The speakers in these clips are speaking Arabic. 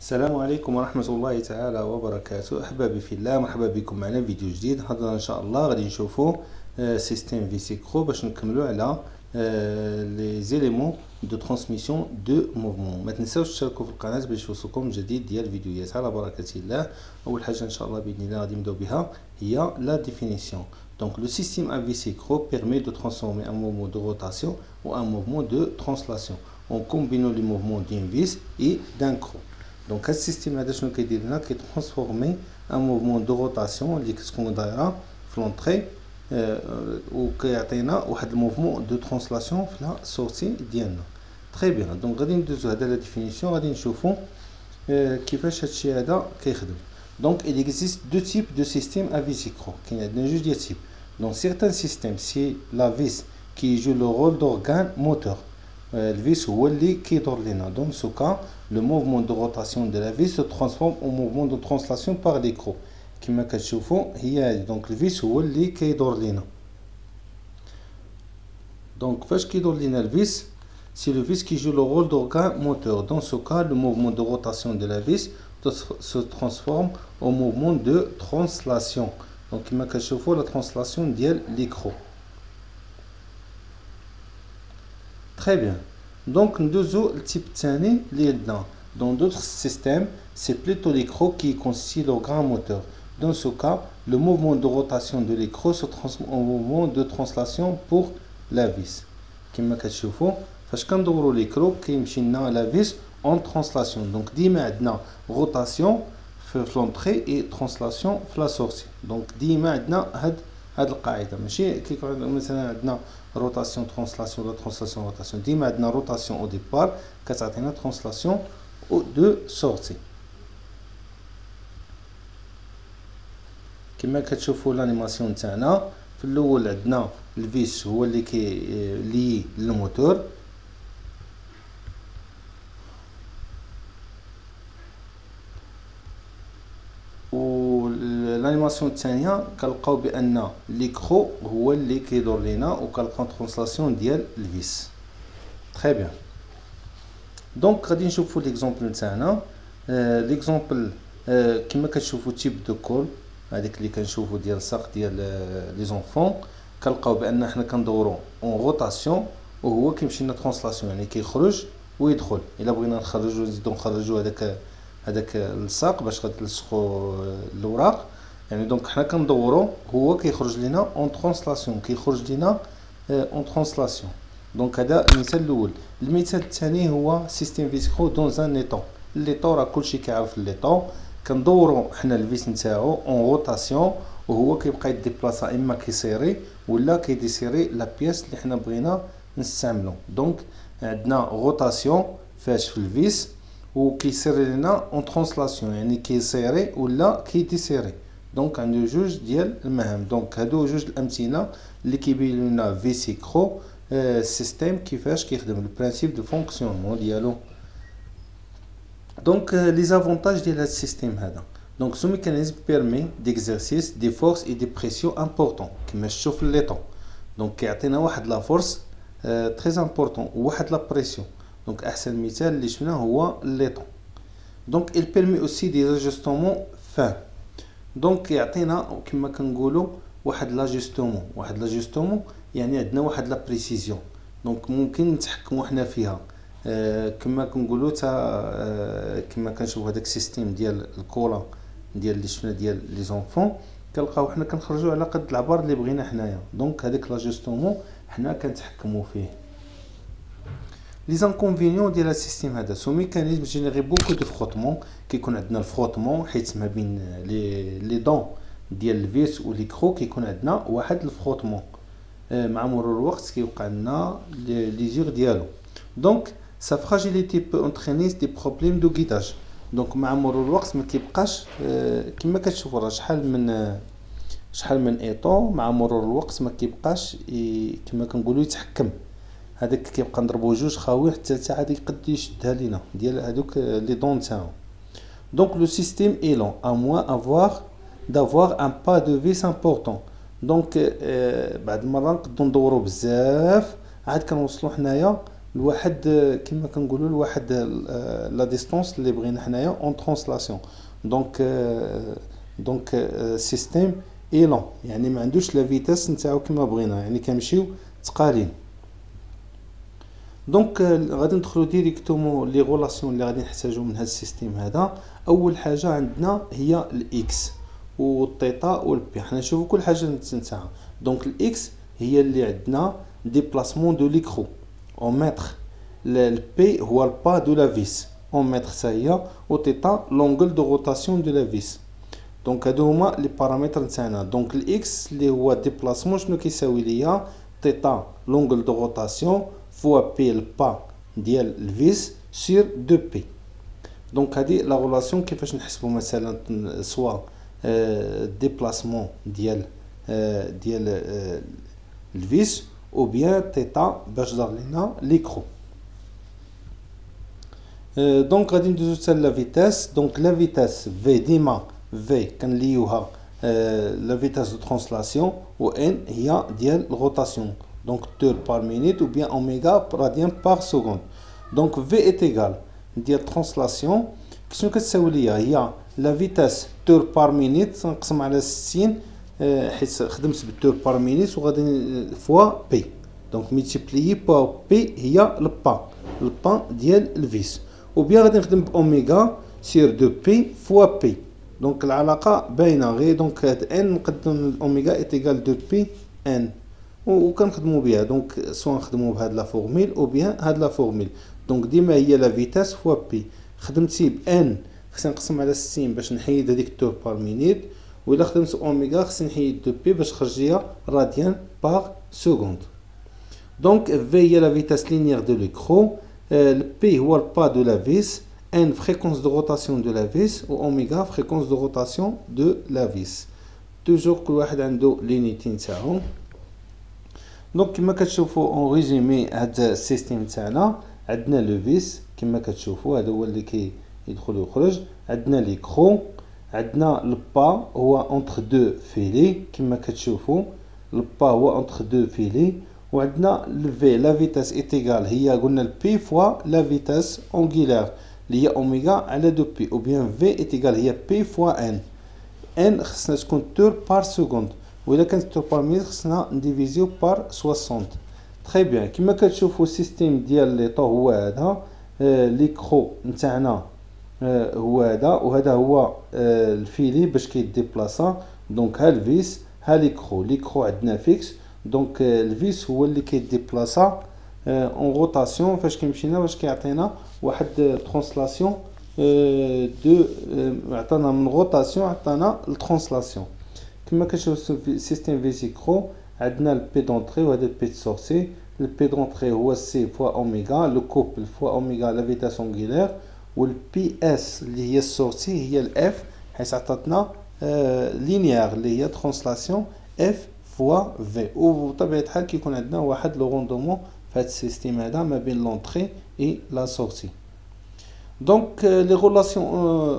السلام عليكم ورحمة الله تعالى وبركاته. أحبابي في الله، مرحبا بكم معنا فيديو جديد. هذا إن شاء الله غادي نشوفوا سيستيم فيسيكرو باش نكملوا على لي زيليمون دو ترانسميسيون دو موفمون. ما تنساوش تشتركوا في القناة باش يوصلكم جديد ديال الفيديوهات على بركة الله. أول حاجة إن شاء الله بإذن الله غادي نبداو بها هي لا ديفينيسيون. Donc le système à vis synchro permet de transformer un mouvement de rotation ou un mouvement de translation en combinant les mouvements d'une vis et d'un croc. Donc, ce système qui transformer un mouvement de rotation qui est dans l'entrée ou qui a un mouvement de translation dans la sortie. Très bien. Donc, on va la définition. Donc, il existe deux types de systèmes à vis synchro. Il y a deux types. Dans certains systèmes, c'est la vis qui joue le rôle d'organe moteur. Le vis qui est dans ce cas, le mouvement de rotation de la vis se transforme en mouvement de translation par les crocs. Comme vous voyez, donc le vis qui est dans donc, le vis, c'est le vis qui joue le rôle d'organe moteur. Dans ce cas, le mouvement de rotation de la vis se transforme en mouvement de translation. Donc, comme vous voyez, la translation des crocs. Très bien. Donc, nous avons le type tani dans d'autres systèmes, c'est plutôt les crocs qui constituent l'organe moteur. Dans ce cas, le mouvement de rotation de l'écrou se transforme en mouvement de translation pour la vis. Comme vous voyez, quand on roule l'écrou, la vis en translation. Donc, ديما عندنا rotation في l'entrée et translation في la sortie. Donc, ديما عندنا هاد القاعدة ماشي كي يكون مثلا عندنا روتاسيون ترانسلاسيون ولا ترانسلاسيون روتاسيون ديما عندنا روتاسيون او ديبار كتعطينا ترانسلاسيون او دو سورتي. كما كتشوفوا لانيماسيون تاعنا في الاول عندنا الفيس هو اللي لي للموتور l'animation الثانيه كنلقاو بان ليكرو هو اللي كيدور لينا وكنلقاو ترانسلاسيون ديال الفيس. تري بيان. دونك غادي نشوفوا ليكزامبل تاعنا. ليكزامبل كما كتشوفوا تيب دو كول هذيك اللي كنشوفوا ديال الساق ديال لي زونفون كنلقاو بان حنا كندورو اون روتاسيون وهو كيمشي لنا ترانسلاسيون يعني كيخرج ويدخل. الا بغينا نخرجوا نزيدو نخرجوا هذاك الساق باش غتلصقوا الاوراق يعني دونك حنا كندورو هو كيخرج لينا اون ترانسلاسيون كيخرج لينا اون ترانسلاسيون. دونك هذا المثال الاول. المثال الثاني هو سيستيم فيسكرو دون ان ليطون. الليطون راه كلشي كيعرف الليطون كندورو حنا الفيس نتاعو اون روتاسيون وهو كيبقى يديبلاصا اما كيسيري ولا كيديسيري لا بياس اللي حنا بغينا نستعملو. دونك عندنا روتاسيون فاش في الفيس وكيسيري لنا اون ترانسلاسيون يعني كيسيري ولا كيديسيري. دونك عنده جوج ديال المهام. دونك هادو جوج الامثله اللي كيبينوا لنا فيسيكرو سيستيم كيفاش كيخدم البرانسيب دو فونكسيونمون ديالو. دونك لي زافونتاج ديال هاد السيستيم هذا. دونك سو ميكانيزم بيرمي ديكزارسيس دي فورس اي دي بريسيون امبورطون كما تشوف الليطون. دونك كيعطينا واحد لا فورس تري امبورطون وواحد لا بريسيون. دونك احسن مثال اللي شفناه هو الليطون. دونك il permet aussi des ajustements fins. دونك يعطينا كما كنقولوا واحد لاجستومون يعني عندنا واحد لا بريسيزيون. دونك ممكن نتحكموا حنا فيها كما كنقولوا كما كنشوفوا هذاك السيستيم ديال الكولا ديال اللي شفنا ديال لي زونفون كنلقاو حنا كنخرجوا على قد العبار اللي بغينا حنايا. دونك هذاك لاجستومون حنا كنتحكموا فيه. Les inconvénients de la système هذا سو ميكانيزم جينيري بوكو دو فروتمون كيكون عندنا الفروتمون حيت ما بين لي دون ديال الفيس و لي كرو كيكون عندنا واحد الفروتمون مع مرور الوقت كيوقع لنا لي زيغ ديالو. دونك سا فراجيليتي بو انتريني دي بروبليم دو غيداج. دونك مع مرور الوقت ما كيبقاش كما كتشوفوا راه شحال من ايطو مع مرور الوقت ما كيبقاش كما كنقولوا يتحكم. هذاك كيبقى نضربو جوج خاوي حتى الثالثه عاد يقد يشدها لينا ديال هذوك لي دون تاعو. دونك لو سيستيم اي لون ا موان d'avoir un pas de vis important. دونك بعد المره نقدروا ندورو بزاف عاد كنوصلوا حنايا لواحد كما كنقولوا لواحد لا ديستونس اللي بغينا حنايا اون ترانسلاسيون. دونك سيستيم ايلون يعني ما عندوش لا فيتاس نتاعو كما بغينا، يعني كنمشيو تقارين. دونك غادي ندخلو ديريكتومون لي غولاسيون اللي غادي نحتاجو من هذا السيستيم هذا. اول حاجه عندنا هي الاكس والثيتا والبي، حنا نشوفو كل حاجه نتاعها. دونك الاكس هي اللي عندنا ديبلاسمون دو ليكرو اون متر، البي هو البا دو لا فيس اون متر حتى هي، و تيتا لونغل دو روتاسيون دو لا فيس. دونك هادو هما لي بارامتر نتاعنا. دونك الاكس اللي هو ديبلاسمون شنو كيساوي ليا؟ تيتا لونغل دو روتاسيون فوا بي البا ديال الفيس سير دو بي. دونك هذه لا غولاسيون كيفاش نحسبوا مثلا سوا ديبلاسمون ديال الفيس او بيان تيتا باش دار لينا ليكرو. دونك غادي ندوزو حتى لا فيتاس. دونك لا فيتاس في ديما في كنليوها لا فيتاس دو ترانسلاسيون، و ان هي ديال الروتاسيون donc tour par minute ou bien oméga radian par seconde. Donc V est égal ديال translation شنو كتساوي ليا؟ هي لا فيتاس tour par minute نقسم على 60 حيت خدمت بالتور par minute وغادي فوا بي. دونك ملتيبليي بار بي هي البا ديال الفيس، او بيان غادي نخدم باوميغا سير دو بي فوا بي. دونك العلاقه باينه غير. دونك هاد ان نقدم الاوميغا ايت ايغال دو بي ان وكنخدموا بها. دونك سوا نخدموا بهاد لا فورميل او بيان هاد لا فورميل. دونك ديما هي لا فيتاس فوا بي. خدمتي بان خصني نقسم على 60 باش نحيد هذيك التور بار مينيت، وإلا خدمت اوميغا خصني نحيد دو بي باش خرج ليا راديان بار سكوند. دونك في هي لا فيتاس لينيير دو ليكرو، البي هو البا دو لا فيس، ان فريكونس دو روتاسيون دو لا فيس، و اوميغا فريكونس دو روتاسيون دو لا فيس. توجور كل واحد عنده لينيتي نتاعو. دونك كما كتشوفوا اون ريزومي هاد السيستيم تاعنا، عندنا لو فيس كما كتشوفوا هذا هو اللي كيدخل ويخرج، عندنا ليكرو، عندنا البا هو اونتر دو فيلي كما كتشوفوا، البا هو اونتر دو فيلي، وعندنا الفي لا فيتاس ايت ايغال هي قلنا البي فوا لا فيتاس اونغولار اللي هي اوميغا على دو بي، او بيان في ايت ايغال هي بي فوا ان. ان خصنا تكون تور بار سكوند، وإلا كانت تور بار مينيت خصنا نديفيزيو بار 60. تري بيان. كما كتشوفوا السيستيم ديال لي طو هو هذا، ليكرو نتاعنا هو هذا، وهذا هو الفيلي باش كيديبلاصا. دونك ها الفيس ها ليكرو عندنا فيكس. دونك الفيس هو اللي كيديبلاصا اون روتاسيون فاش كيمشينا باش كيعطينا واحد ترانسلاسيون دو عطانا من روتاسيون عطانا الترانسلاسيون. كما كتشوفوا السيستيم فيسيكرو عندنا البي دونطري وهذا البي سورسي. البي دونطري هو سي فوا اوميغا، لو كوبل فوا اوميغا لا فيتاس اونغولار، والبي اس اللي هي السورسي هي الاف حيت عطاتنا لينيير اللي هي ترانسلاسيون اف فوا في. وبطبيعه الحال كيكون عندنا واحد لو روندومون في هذا السيستيم هذا ما بين لونطري اي لا سورسي. Donc les relations,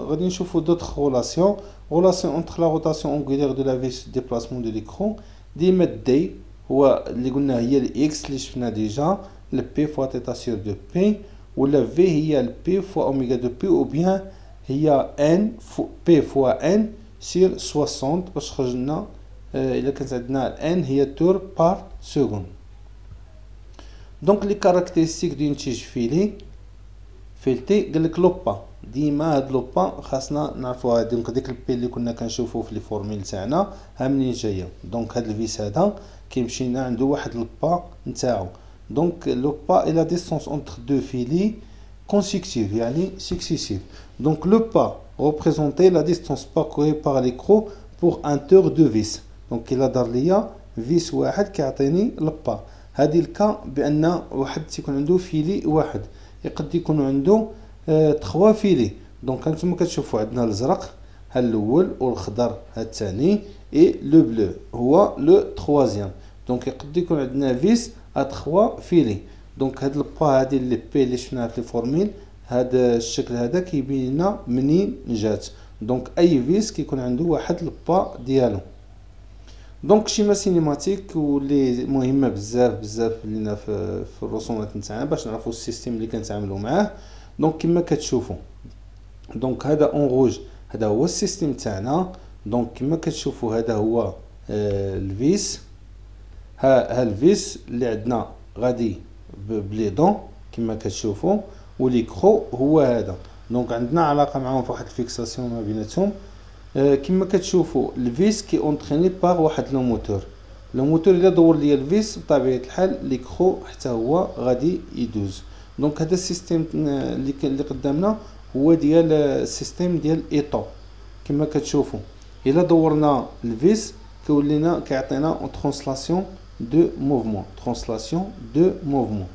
غادي نشوفوا d'autres relations. Relation entre la rotation angulaire de la vis et le déplacement de l'écran. ديما دي هو اللي قلنا هي الاكس اللي شفنا ديجا، البي فوا تيتا سير دو بي، ولا في هي البي فوا اوميغا دو بي، او بيان هي ان بي فوا ان سير 60 باش خرج لنا الا كانت عندنا ان هي تور بار سكوند. دونك لي كاركتيرستيك دو نتيج فيلتي قالك لوبا. ديما هاد لوبا خاصنا نعرفوها. دونك ديك البي اللي كنا كنشوفو في لي فورميل تاعنا ها منين جايه. دونك هاد الفيس هذا كيمشي لنا عنده واحد لوبا نتاعو. دونك لوبا اي لا ديستونس اونتر دو فيلي كونسيكتيف يعني سكسيسيف. دونك لوبا ريبريزونتي لا ديستونس باركوري بار ليكرو بور ان تور دو فيس. دونك الا دار ليا فيس واحد كيعطيني لوبا. هادي الكا بان واحد تيكون عنده فيلي واحد، يقد يكون عنده 3 فيلي. دونك هانتوما كتشوفوا عندنا الازرق ها الاول والخضر ها الثاني اي لو بلو هو لو تروازيام. دونك يقد يكون عندنا فيس ا 3 فيلي. دونك هاد البا هادي اللي بي اللي شفناها في الفورميل هذا الشكل هذا كيبين لنا منين جات. دونك اي فيس كيكون عنده واحد البا ديالو. دونك شيما سينيماتيك واللي مهمه بزاف لينا في الرسومات نتاعنا باش نعرفوا السيستم اللي كنتعاملوا معاه. دونك كما كتشوفوا دونك هذا اون روج هذا هو السيستم تاعنا. دونك كما كتشوفوا هذا هو الفيس، ها الفيس اللي عندنا غادي بلي دون كما كتشوفوا، وليكرو هو هذا. دونك عندنا علاقه معاهم في واحد الفيكساسيون ما بيناتهم. كما كتشوفوا الفيس كي اونطريني باغ واحد لو موتور. لو موتور الا دور ليا الفيس بطبيعه الحال ليكرو حتى هو غادي يدوز. دونك هذا السيستم اللي قدامنا هو ديال السيستم ديال ايطو. كما كتشوفوا الا دورنا الفيس كيولينا كيعطينا اون ترانسلاسيون دو موفمون.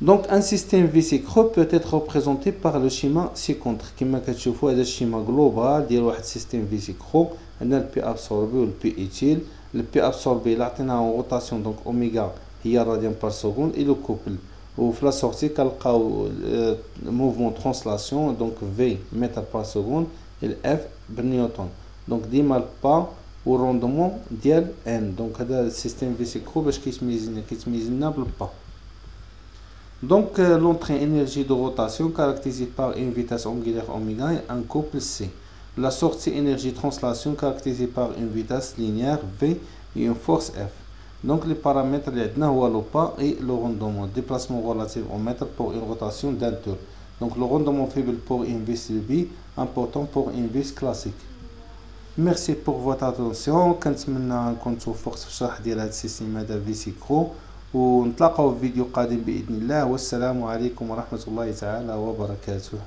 Donc un système vésicreux peut être représenté par le schéma ci-contre. كما كتشوفوا هذا الشيما جلوبال ديال واحد السيستيم فيسيكرو. عندنا البي ابسوربي والبي ايتيل. البي ابسوربي اللي عطيناه روتاسيون دونك اوميغا هي راديان بار سكوند اي لو كوبل، وفي لا سورتي كنلقاو موفمون ترانسلاسيون دونك في متر بار سكوند الاف بالنيوتن. دونك ديما البا والروندمون ديال ان. دونك هذا السيستيم فيسيكرو باش كيتميزنا بالبا. Donc l'entrée énergie de rotation caractérisée par une vitesse angulaire oméga et un couple C. La sortie énergie translation caractérisée par une vitesse linéaire V et une force F. Donc les paramètres les هو le pas et le rendement. Déplacement relatif au mètre pour une rotation d'un tour. Donc le rendement faible pour une vis B, important pour une vis classique. Merci pour votre attention. كنتمنى نكون توفقت في الشرح ديال هذا السيستم هذا فيسيكرو، ونتلاقاو في فيديو قادم بإذن الله. والسلام عليكم ورحمة الله تعالى وبركاته.